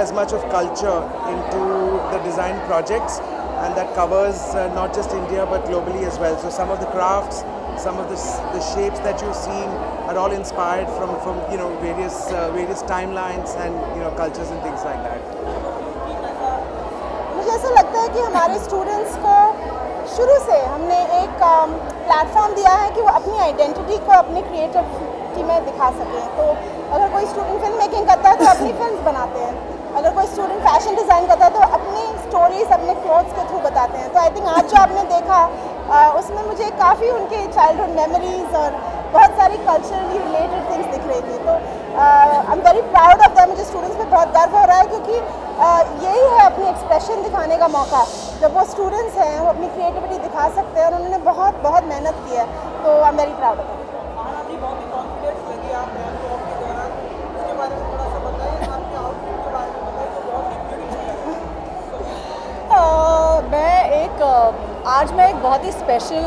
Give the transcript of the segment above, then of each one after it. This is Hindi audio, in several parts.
as much of culture into the design projects, and that covers not just India but globally as well. So some of the crafts, some of the shapes that you've seen are all inspired from various timelines and cultures and things like that. मुझे ऐसा लगता है कि हमारे स्टूडेंट्स को शुरू से हमने एक प्लेटफॉर्म दिया है कि वो अपनी आइडेंटिटी को अपनी क्रिएटिविटी में दिखा सकें. तो अगर कोई स्टूडेंट फिल्म मेकिंग करता है तो अपनी फिल्म बनाते हैं, अगर कोई स्टूडेंट फैशन डिज़ाइन करता है तो अपनी स्टोरीज अपने क्लोथ्स के थ्रू बताते हैं. तो आई थिंक आज जो आपने देखा उसमें मुझे काफ़ी उनके चाइल्डहुड मेमोरीज और बहुत सारी कल्चरली रिलेटेड थिंग्स दिख रही थी. तो आई am very proud of that. मुझे स्टूडेंट्स पे बहुत गर्व हो रहा है क्योंकि यही है अपनी एक्सप्रेशन दिखाने का मौका. जब वो स्टूडेंट्स हैं वो अपनी क्रिएटिविटी दिखा सकते हैं और उन्होंने बहुत बहुत मेहनत की है. तो आई am very proud of that. आज मैं एक बहुत ही स्पेशल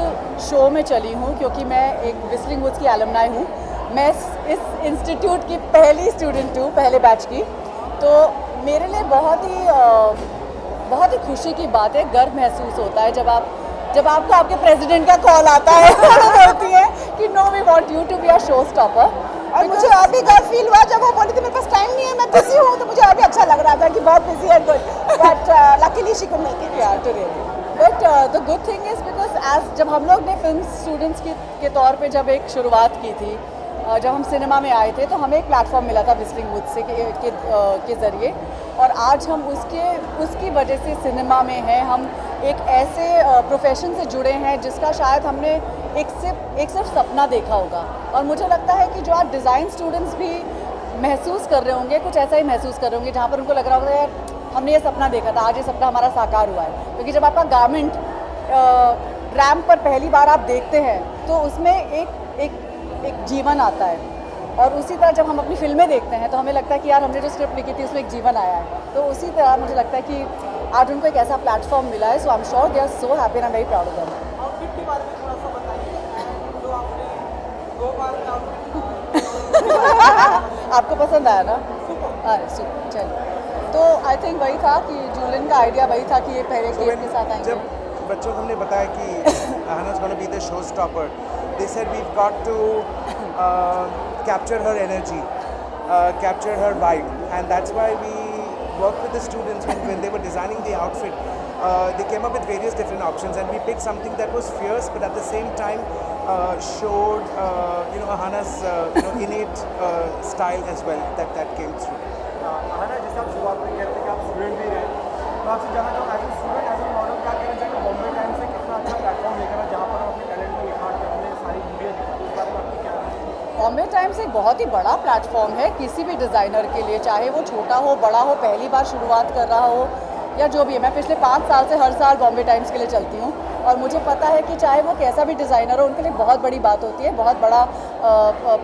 शो में चली हूँ क्योंकि मैं एक विस्लिंग वुड्स की एलुमनाई हूँ. मैं इस इंस्टीट्यूट की पहली स्टूडेंट हूँ, पहले बैच की. तो मेरे लिए बहुत ही खुशी की बात है, गर्व महसूस होता है जब आपको आपके प्रेसिडेंट का कॉल आता है बोलती है कि no we want you to be a show stopper. और मुझे और भी गर्व फील हुआ जब वो बोली थी मेरे पास टाइम नहीं है, मैं बिजी हूँ. तो मुझे और भी अच्छा लग रहा था कि बहुत बिजी है. Good, but luckily she could make it today. But the good thing is because जब हम लोग ने फिल्म स्टूडेंट्स के तौर पे जब एक शुरुआत की थी, जब हम सिनेमा में आए थे तो हमें एक प्लेटफॉर्म मिला था विस्लिंग वुड्स से के ज़रिए. और आज हम उसकी वजह से सिनेमा में हैं. हम एक ऐसे प्रोफेशन से जुड़े हैं जिसका शायद हमने एक सिर्फ सपना देखा होगा. और मुझे लगता है कि जो आज डिज़ाइन स्टूडेंट्स भी महसूस कर रहे होंगे, कुछ ऐसा ही महसूस कर रहे होंगे जहाँ पर उनको लग रहा होगा यार हमने ये सपना देखा था, आज ये सपना हमारा साकार हुआ है. क्योंकि जब आपका गारमेंट रैम्प पर पहली बार आप देखते हैं तो उसमें एक जीवन आता है. और उसी तरह जब हम अपनी फिल्में देखते हैं तो हमें लगता है कि यार हमने जो स्क्रिप्ट लिखी थी उसमें एक जीवन आया है. तो उसी तरह मुझे लगता है कि आज उनको एक ऐसा प्लेटफॉर्म मिला है. So I am sure they are so happy and I am very proud of them. Outfit के बारे में थोड़ा सा बताइए, जो आपने 2 बार का आउटफिट आपको पसंद आया ना? सुपर. चलिए, तो आई थिंक वही था कि जूलियन का आइडिया वही था कि ये पहले केक के साथ आएंगे. जब बच्चों को हमने बताया कि Ahana's going to be the show stopper, they said we've got to capture her energy, capture her vibe, and that's why we worked with the students when they were designing the outfit. They came up with various different options, and we picked something that was fierce, but at the same time showed Ahana's innate style as well that came through. Aahana, जैसे आप शुरुआत में कहते हैं कि आप स्टूडेंट भी रहे, तो आपसे जानना चाहूँगा as a student as a model क्या कहना चाहिए बॉम्बे टाइम्स से कितना अच्छा प्लेटफॉर्म लेकर आए जहाँ पर हम अपने टैलेंट को निखार कर अपने सारी मीडिया दिखाते हैं. इस बारे में आपकी क्या राय है? बॉम्बे टाइम्स एक बहुत ही बड़ा प्लेटफॉर्म है किसी भी डिज़ाइनर के लिए, चाहे वो छोटा हो बड़ा हो, पहली बार शुरुआत कर रहा हो या जो भी है. मैं पिछले 5 साल से हर साल बॉम्बे टाइम्स के लिए चलती हूँ और मुझे पता है कि चाहे वो कैसा भी डिज़ाइनर हो उनके लिए बहुत बड़ी बात होती है, बहुत बड़ा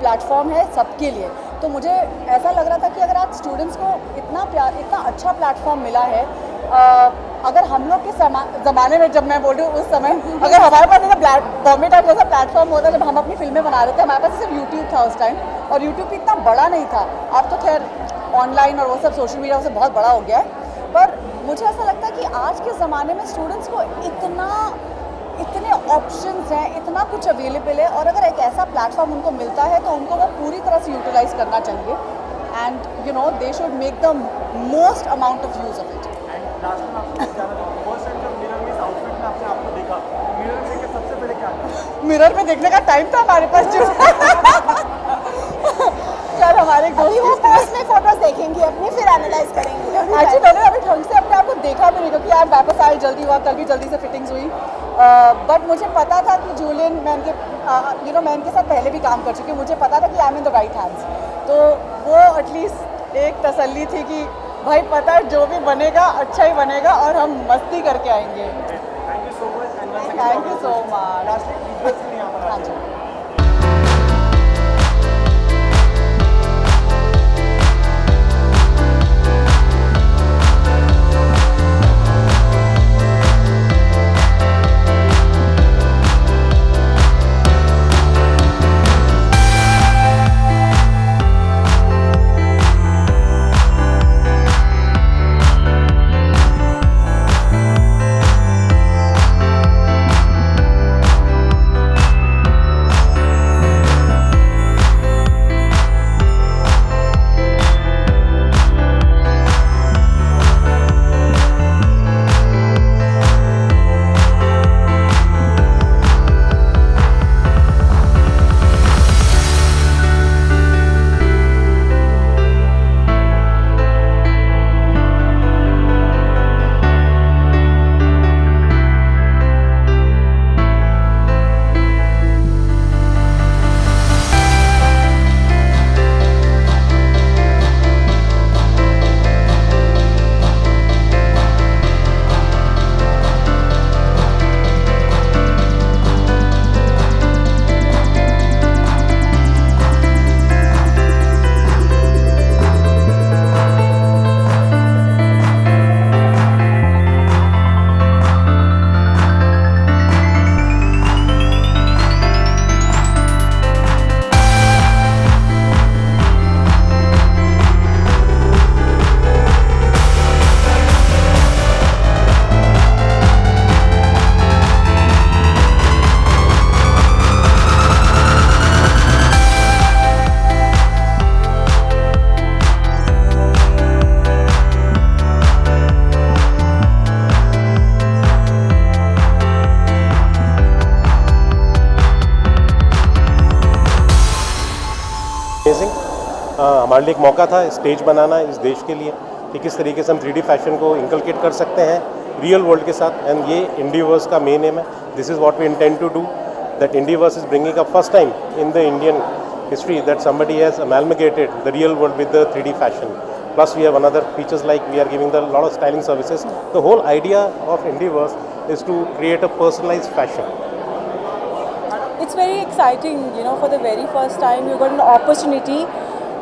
प्लेटफॉर्म है सबके लिए. तो मुझे ऐसा लग रहा था कि अगर आज स्टूडेंट्स को इतना अच्छा प्लेटफॉर्म मिला है, अगर हम लोग के ज़माने में, जब मैं बोल रही हूँ उस समय, अगर हमारे पास ऐसा बॉम्बे टाइम जैसा प्लेटफॉर्म होता जब हम अपनी फिल्में बना रहे थे, हमारे पास सिर्फ यूट्यूब था उस टाइम और यूट्यूब भी इतना बड़ा नहीं था. अब तो खैर ऑनलाइन और वो सब सोशल मीडिया से बहुत बड़ा हो गया है. पर मुझे ऐसा लगता है कि आज के ज़माने में स्टूडेंट्स को इतने ऑप्शंस हैं, इतना कुछ अवेलेबल है. और अगर एक ऐसा प्लेटफॉर्म उनको मिलता है तो उनको वो पूरी तरह से यूटिलाइज करना चाहिए. And they should make the most amount of use of it. And last में आपसे जानना चाहूँगा, फर्स्ट टाइम जब मिरर में इस आउटफिट में आपने आपको देखा, मिरर में देख के सबसे पहले क्या था? मिरर में देखने का टाइम था हमारे पास जो कल हमारे अभी वो पोस्ट में फोटोज देखेंगी अपनी, फिर एनालाइज करेंगी. एक्चुअली मैंने अभी ढंग से अपने आप को देखा भी नहीं क्योंकि आज वापस आए जल्दी हुआ, कल भी जल्दी से फिटिंग्स हुई. बट मुझे पता था कि जूलियन मैम के मैं इनके साथ पहले भी काम कर चुकी हूँ. मुझे पता था कि I am in the right hands. तो वो एटलीस्ट एक तसल्ली थी कि भाई पता है जो भी बनेगा अच्छा ही बनेगा और हम मस्ती करके आएंगे. Thank you so much. Thank you so much. Lastly visuals के लिए यहाँ पर हाँ जी. हमारे लिए एक मौका था स्टेज बनाना इस देश के लिए कि किस तरीके से हम 3D फैशन को इंकलकेट कर सकते हैं रियल वर्ल्ड के साथ, एंड ये इंडीवर्स का मेन एम है. This is what we intend to do, that Indiverse is bringing up first time in the Indian history that somebody has amalgamated the real world with the 3D fashion. Plus we have another features like we are giving the lot of styling services. The whole idea of Indiverse is to create a personalized fashion. It's very exciting, you know, for the very first time you got an opportunity,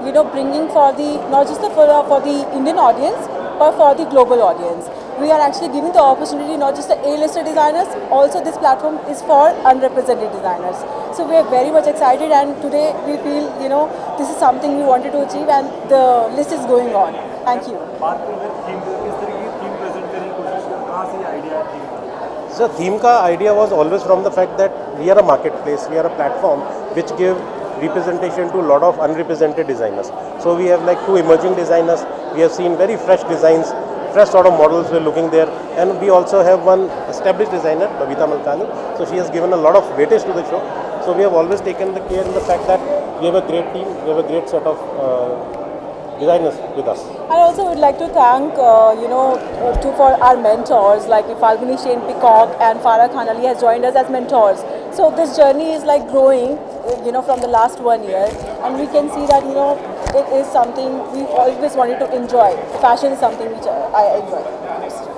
you know, bringing for the not just for the Indian audience but for the global audience. We are actually giving the opportunity not just the A-listed designers, also this platform is for unrepresented designers. So we are very much excited, and today we feel, you know, this is something we wanted to achieve and the list is going on. Thank you. बात करें थीम किस तरह की थीम प्रेजेंट करने की कोशिश करें, कहाँ से आइडिया है थीम का? So theme ka idea was always from the fact that we are a marketplace, we are a platform which give representation to a lot of unrepresented designers. So we have like 2 emerging designers, we have seen very fresh designs, fresh sort of models were looking there, and we also have one established designer, Babita Malkani, so she has given a lot of weightage to the show. So we have always taken the care in the fact that we have a great team, we have a great set of designers with us. I also would like to thank, you know, for our mentors like Falguni Shane Peacock and Farah Khan Ali has joined us as mentors. So this journey is like growing, you know, from the last 1 year, and we can see that, you know, it is something we always wanted to enjoy. Fashion is something which I enjoy.